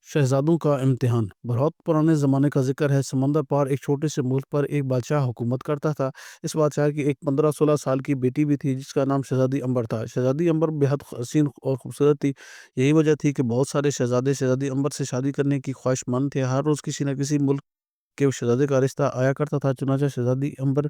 शहज़ादों का इम्तिहान बहुत पुराने ज़माने का ज़िक्र है। समंदर पार एक छोटे से मुल्क पर एक बादशाह हुकूमत करता था। इस बादशाह की एक 15-16 साल की बेटी भी थी जिसका नाम शहज़ादी अंबर था। शहज़ादी अंबर बेहद हसीन और खूबसूरत थी। यही वजह थी कि बहुत सारे शहज़ादे शहज़ादी अंबर से शादी करने की ख्वाहिशमंद थे। हर रोज़ किसी न किसी मुल्क के उस शहज़ादे का रिश्ता आया करता था। चुनांचे शहज़ादी अंबर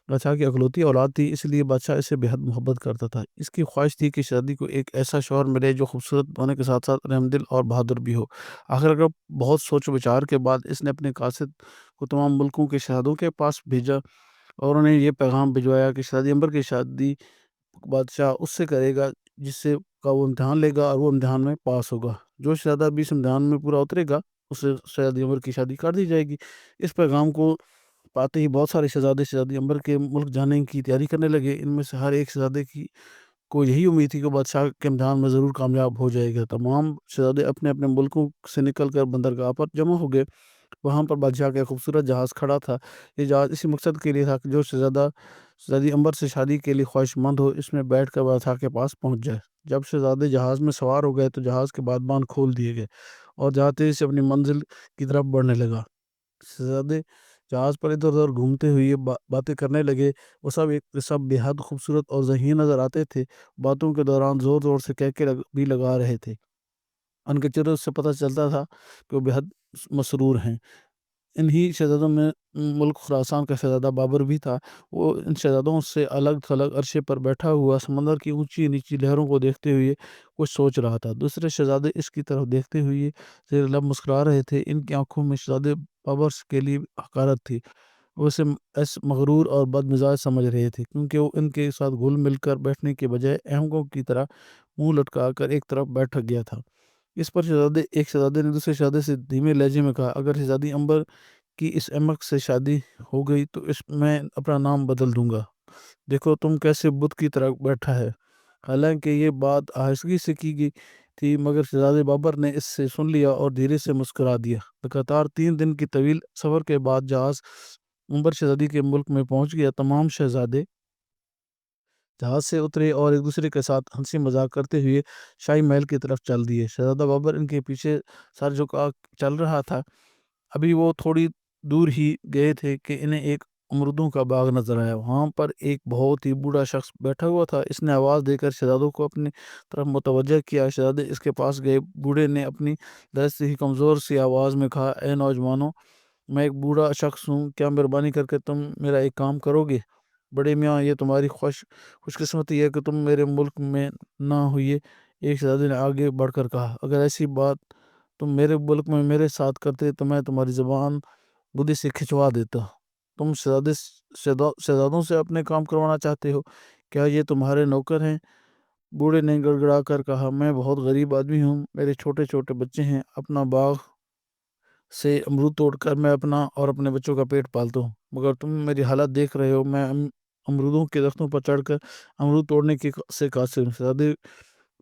बादशाह की इकलौती औलाद थी, इसलिए बादशाह इससे बेहद मोहब्बत करता था। इसकी ख्वाहिश थी कि शहज़ादी को एक ऐसा शौहर मिले जो खूबसूरत होने के साथ-साथ रहमदिल और बहादुर भी हो। आखिरकार बहुत सोच-विचार के बाद इसने अपने कासिद को तमाम मुल्कों के शहज़ादों के पास भेजा और उन्हें ये पैगाम भिजवाया कि शहज़ादी अंबर की शादी बादशाह उससे करेगा जिससे का वो इम्तिहान लेगा और वो इम्तिहान में पास होगा। जो शहज़ादा भी इस इम्तिहान में पूरा उतरेगा, उससे शहज़ादी अंबर की शादी कर दी जाएगी। इस पैगाम को पाते ही बहुत सारे शहज़ादे शहज़ादी अंबर के मुल्क जाने की तैयारी करने लगे। इनमें से हर एक शहज़ादे की को यही उम्मीद थी कि बादशाह के इम्तिहान में ज़रूर कामयाब हो जाएगा। तमाम शहज़ादे अपने-अपने मुल्कों से निकल कर बंदरगाह पर जमा हो गए। वहाँ पर बादशाह का खूबसूरत जहाज़ खड़ा था। ये जहाज़ इसी मकसद के लिए था कि जो शहज़ादा शहज़ादी अंबर से शादी के लिए ख्वाहिशमंद हो, इसमें बैठकर बादशाह के पास पहुँच जाए। जब शहज़ादे जहाज़ में सवार हो गए तो जहाज़ के बारदान खोल दिए गए और जहाज़ तेज़ी से अपनी मंज़िल की तरफ बढ़ने लगा। शहज़ादे जहाज़ पर इधर-उधर घूमते हुए बातें करने लगे। वो सब बेहद खूबसूरत और ज़हीन नज़र आते थे। बातों के दौरान ज़ोर-ज़ोर से कहके भी लगा रहे थे। उनके चेहरों से पता चलता था कि वो बेहद मसरूर हैं। इन्हीं शहज़ादों में मुल्क खुरासान का शहज़ादा बाबर भी था। वो इन शहज़ादों से अलग-थलग अरशे पर बैठा हुआ समंदर की ऊँची-नीची लहरों को देखते हुए कुछ सोच रहा था। दूसरे शहज़ादे इसकी तरफ देखते हुए ज़ेर लब मुस्कुरा रहे थे। इनकी आँखों में शहज़ादे बाबर के लिए हक़ारत थी। वो उसे मग़रूर और बदमिज़ाज समझ रहे थे क्योंकि वो इनके साथ घुल-मिल कर बैठने के बजाय अहमकों की तरह मुँह लटका कर एक तरफ बैठ गया था। इस पर एक शहज़ादे ने दूसरे शहज़ादे से धीमे लहजे में कहा, "अगर शहज़ादी अंबर की इस अहमक से शादी हो गई तो मैं अपना नाम बदल दूँगा। देखो तुम कैसे बुत की तरह बैठा है।" हालाँकि ये बात आहिस्तगी से की गई थी मगर शहज़ादे बाबर ने इससे सुन लिया और धीरे से मुस्कुरा दिया। लगातार 3 दिन की तवील सफ़र के बाद जहाज़ अंबर शहज़ादी के मुल्क में पहुँच गया। तमाम शहज़ादे जहाज़ से उतरे और एक दूसरे के साथ हंसी मजाक करते हुए शाही महल की तरफ चल दिए। शहज़ादा बाबर इनके पीछे सर झुका चल रहा था। अभी वो थोड़ी दूर ही गए थे कि इन्हें एक अमरूदों का बाग नजर आया। वहाँ पर एक बहुत ही बूढ़ा शख्स बैठा हुआ था। इसने आवाज़ देकर शहजादों को अपनी तरफ मुतवज्जह किया। शहजादे इसके पास गए। बूढ़े ने अपनी दर्द से ही कमज़ोर सी आवाज़ में कहा, ए नौजवानों, मैं एक बूढ़ा शख्स हूँ, क्या मेहरबानी करके तुम मेरा एक काम करोगे? बड़े मियाँ, ये तुम्हारी खुशकिस्मती है कि तुम मेरे मुल्क में ना हुई। एक शहजादे ने आगे बढ़कर कहा, अगर ऐसी बात तुम मेरे मुल्क में मेरे साथ करते तो मैं तुम्हारी ज़बान बुद्धि से खिंचवा देता। तुम शहजादों से अपने काम करवाना चाहते हो? क्या ये तुम्हारे नौकर हैं? बूढ़े ने गड़गड़ा कर कहा, मैं बहुत गरीब आदमी हूँ, मेरे छोटे छोटे बच्चे हैं, अपना बाग से अमरूद तोड़कर मैं अपना और अपने बच्चों का पेट पालता हूँ, मगर तुम मेरी हालत देख रहे हो। मैं अमरूदों के दरख्तों पर चढ़कर अमरूद तोड़ने की से कासिर हूँ। शहजादे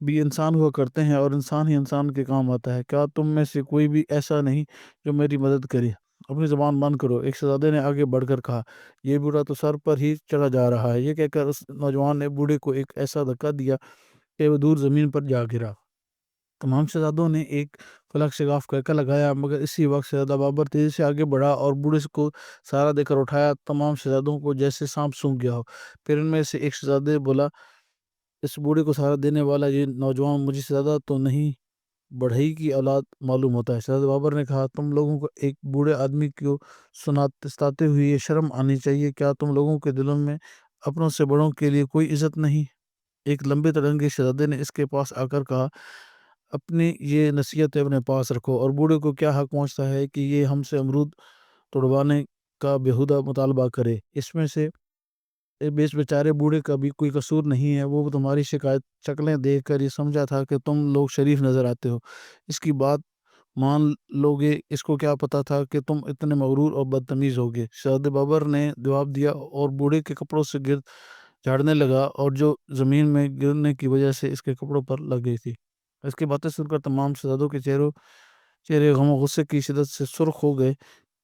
भी इंसान हुआ करते हैं और इंसान ही इंसान के काम आता है। क्या तुम में से कोई भी ऐसा नहीं जो मेरी मदद करे? अपनी ज़ुबान बंद करो। एक शहजादे ने आगे बढ़कर कहा, ये बूढ़ा तो सर पर ही चढ़ा जा रहा है। ये कहकर उस नौजवान ने बूढ़े को एक ऐसा धक्का दिया कि वो दूर ज़मीन पर जा गिरा। तमाम शहजादों ने एक फलक शगाफ कहका लगाया, मगर इसी वक्त शहजादा बाबर तेज़ी से आगे बढ़ा और बूढ़े को सहारा देकर उठाया। तमाम शहजादों को जैसे सांप सूंघ गया हो। फिर इनमें से एक शहजादे बोला, इस बूढ़े को सहारा देने वाला ये नौजवान मुझे ज़्यादा तो नहीं बढ़ई की औलाद मालूम होता है। शहजादा बाबर ने कहा, तुम लोगों को एक बूढ़े आदमी को सुनाते सताते हुए ये शर्म आनी चाहिए। क्या तुम लोगों के दिलों में अपनों से बड़ों के लिए कोई इज्जत नहीं? एक लंबे तिरंगे शहजादे ने इसके पास आकर कहा, अपनी ये नसीहतें अपने पास रखो और बूढ़े को क्या हक पहुँचता है कि ये हमसे अमरूद तोड़वाने का बेहुदा मुतालबा करे। इसमें से बेस बेचारे बूढ़े का भी कोई कसूर नहीं है। वो तुम्हारी शिकायत शक्लें देखकर ये समझा था कि तुम लोग शरीफ नज़र आते हो। इसकी बात मान लोगे, इसको क्या पता था कि तुम इतने मगरूर और बदतमीज़ होगे। शहज़ादे बाबर ने जवाब दिया और बूढ़े के कपड़ों से गिर झाड़ने लगा और जो ज़मीन में गिरने की वजह से इसके कपड़ों पर लग गई थी। इसकी बातें सुनकर तमाम शहज़ादों के चेहरे गम और गुस्से की शिदत से सुर्ख हो गए।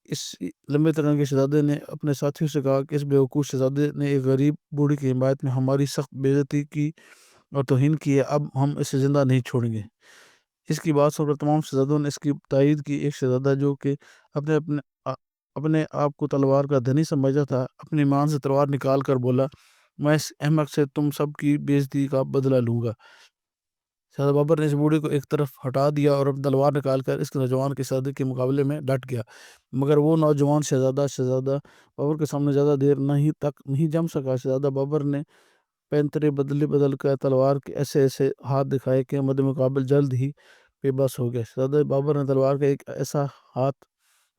इस लंबे तरह के शहज़ादे ने अपने साथियों से कहा कि इस बेवकूफ़ शहज़ादे ने एक गरीब बूढ़ी की हिमायत में हमारी सख्त बेइज्जती की और तौहीन की है। अब हम इसे ज़िंदा नहीं छोड़ेंगे। اس کی بات سن کر تمام شہزادوں نے اس کی تائید کی۔ ایک شہزادہ جو کہ اپنے اپنے آ- اپنے آپ کو تلوار کا دھنی سمجھا تھا، اپنی مان سے تلوار نکال کر بولا، میں اس احمق سے تم سب کی بےعزتی کا بدلہ لوں گا۔ شہزادہ بابر نے اس بوڑھے کو ایک طرف ہٹا دیا اور اپنی تلوار نکال کر اس نوجوان کے شہزادے کے مقابلے میں ڈٹ گیا، مگر وہ نوجوان شہزادہ بابر کے سامنے زیادہ دیر تک نہیں جم سکا۔ شہزادہ بابر نے پینترے بدل کر تلوار کے ایسے ایسے ہاتھ دکھائے کہ مد مقابل جلد ہی بے بس ہو گیا۔ شہزادہ بابر نے تلوار کا ایک ایسا ہاتھ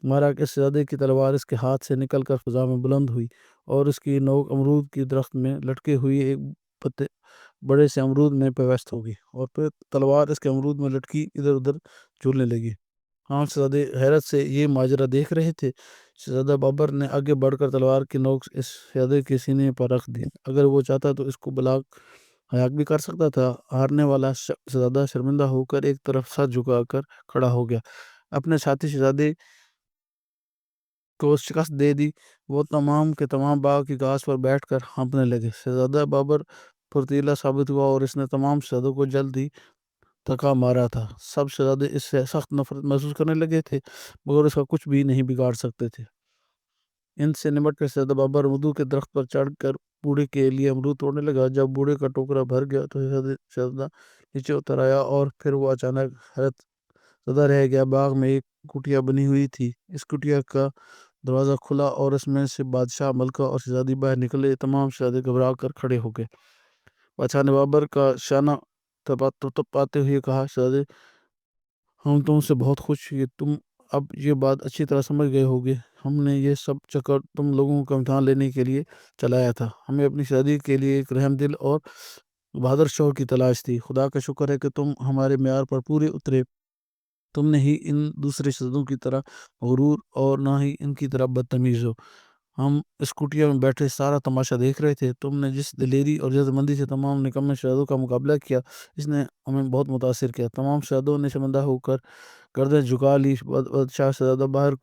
مارا کہ شہزادے کی تلوار اس کے ہاتھ سے نکل کر فضا میں بلند ہوئی اور اس کی نوک امرود کی درخت میں لٹکے ہوئی ایک بڑے سے امرود میں پیوست ہو گئی، اور پھر تلوار اس کے امرود میں لٹکی ادھر ادھر جھولنے لگی۔ ہاں شہزادے حیرت سے یہ ماجرا دیکھ رہے تھے۔ شہزادہ بابر نے آگے بڑھ کر تلوار کی نوک اس شہزادے کے سینے پر رکھ دی۔ اگر وہ چاہتا تو اس کو ہلاک بھی کر سکتا تھا۔ ہارنے والا شہزادہ شرمندہ ہو کر ایک طرف سر جھکا کر کھڑا ہو گیا، اپنے ساتھی شہزادے کو شکست دے دی۔ وہ تمام کے تمام باغ کی گھاس پر بیٹھ کر ہانپنے لگے۔ شہزادہ بابر پھرتیلا ثابت ہوا اور اس نے تمام شہزادوں کو جلد ہی تھکا مارا تھا۔ سب شہزادے اس سے سخت نفرت محسوس کرنے لگے تھے، مگر اس کا کچھ بھی نہیں بگاڑ سکتے تھے۔ ان سے نمٹ کر شہزادہ بابر امرود کے درخت پر چڑھ کر بوڑھے کے لیے امرود توڑنے لگا۔ جب بوڑھے کا ٹوکرا بھر گیا تو شہزادہ نیچے اتر آیا اور پھر وہ اچانک حیرت زدہ رہ گیا۔ باغ میں ایک کٹیا بنی ہوئی تھی۔ اس کٹیا کا دروازہ کھلا اور اس میں سے بادشاہ، ملکہ اور شہزادی باہر نکلے۔ تمام شہزادے گھبرا کر کھڑے ہو گئے۔ بادشاہ نے بابر کا شانہ پاتے ہوئے کہا، شہزادے ہم تم سے بہت خوش ہیں، تم اب یہ بات اچھی طرح سمجھ گئے ہوگے۔ ہم نے یہ سب چکر تم لوگوں کا امتحان لینے کے لیے چلایا تھا۔ ہمیں اپنی شادی کے لیے ایک رحم دل اور بہادر شوہر کی تلاش تھی۔ خدا کا شکر ہے کہ تم ہمارے معیار پر پورے اترے۔ تم نے ہی ان دوسرے شہزادوں کی طرح غرور اور نہ ہی ان کی طرح بدتمیز ہو۔ ہم اس کٹیا میں بیٹھے سارا تماشا دیکھ رہے تھے۔ تم نے جس دلیری اور جذبہ مندی سے تمام نکمے شہزادوں کا مقابلہ کیا، اس نے ہمیں بہت متاثر کیا۔ تمام شہزادوں نے شرمندہ ہو کر گردن جھکا لی۔ بادشاہ شہزادہ بابر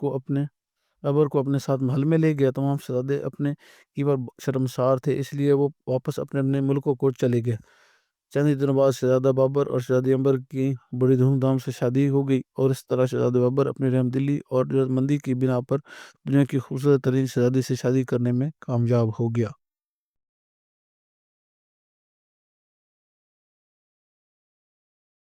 کو اپنے ساتھ محل میں لے گیا۔ تمام شہزادے اپنے کیبر شرمسار تھے، اس لیے وہ واپس اپنے اپنے ملکوں کو چلے گئے۔ چند ہی دنوں بعد شہزادہ بابر اور شہزادی امبر کی بڑی دھوم دھام سے شادی ہو گئی، اور اس طرح شہزادہ بابر اپنی رحم دلی اور جذبہ مندی کی بنا پر دنیا کی خوبصورت ترین شہزادی سے شادی کرنے میں کامیاب ہو گیا۔